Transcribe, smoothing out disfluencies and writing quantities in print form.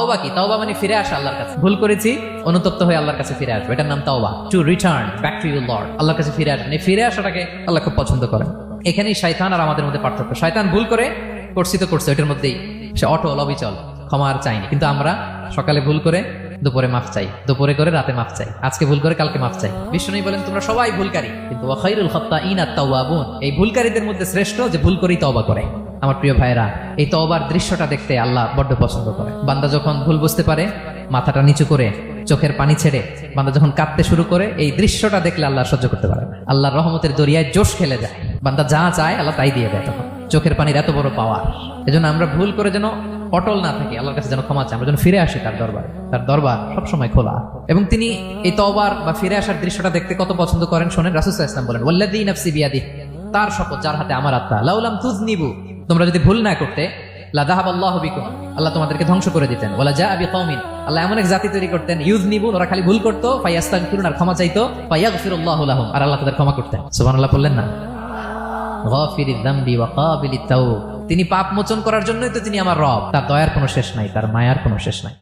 তওবা কি? তওবা মানে ফিরে আসা আল্লাহর কাছে। ভুল করেছি, অনুতপ্ত হয়ে আল্লাহর কাছে ফিরে আসবে, এটার নাম তওবা। To return back to your Lord, আল্লাহর কাছে ফিরে আসবেন। এই ফিরে আসাটাকে আল্লাহ খুব পছন্দ করেন। এখানেই শয়তান আর আমাদের মধ্যে পার্থক্য। শয়তান ভুল করে করছি তো করছে, এটার মধ্যেই সে অটল অবিচল, ক্ষমা আর চাইনি। কিন্তু আমরা সকালে ভুল করে দুপুরে মাফ চাই, দুপুরে করে রাতে মাফ চাই, আজকে ভুল করে কালকে মাফ চাই। বিষ্ণু বলেন তোমরা সবাই ভুলকারী, কিন্তু ওয়া খায়রুল খাত্তাঈন আত-তাওয়াবুন, এই ভুলকারীদের মধ্যে শ্রেষ্ঠ যে ভুল করেই তওবা করে। আমার প্রিয় ভাইরা, এই তওবার দৃশ্যটা দেখতে আল্লাহ বড্ড পছন্দ করে। বান্দা যখন ভুল বুঝতে পারে, মাথাটা নিচু করে চোখের পানি ছেড়ে বান্দা যখন কাঁদতে শুরু করে, এই দৃশ্যটা দেখলে আল্লাহ সহ্য করতে পারে না। আল্লাহর রহমতের দরিয়ায় জোশ খেলে যায়, বান্দা যা চায় আল্লাহ তাই দিয়ে দেয়। তখন চোখের পানির এত বড় পাওয়ার। এজন্য আমরা ভুল করে যেন অটল না থাকি, আল্লাহর কাছে যেন ক্ষমা চাই, আমরা যেন ফিরে আসি তার দরবারে। তার দরবার সবসময় খোলা, এবং তিনি এই তওবার বা ফিরে আসার দৃশ্যটা দেখতে কত পছন্দ করেন শোনেন। রাসূল সাল্লাল্লাহু আলাইহি ওয়াসাল্লাম বলেন, ওয়াল্লাযী নাফসি বিয়াদিহি, তার শপথ যার হাতে আমার আত্মা, লাউলাম তুযনিবু, তোমরা যদি ভুল না করতে, লা যাহাবাল্লাহু বিকুম, আল্লাহ তোমাদেরকে ধ্বংস করে দিতেন। ওয়ালা জাআ বিকওমিন, আল্লাহ এমন এক জাতি তৈরি করতেন, ইউযনিবুন, ওরা খালি ভুল করতো, ফায়াস্তাগফিরুন, আর ক্ষমা চাইতো, ফায়াগফিরুল্লাহু লাহুম, আর আল্লাহ তাদের ক্ষমা করতেন। সুবহানাল্লাহ বললেন না? গাফিরিয যামবি ওয়া কাবিলিত তাওব, তিনি পাপ মোচন করার জন্যই তো তিনি আমার রব। তার দয়ার কোনো শেষ নাই, তার মায়ার কোনো শেষ নাই।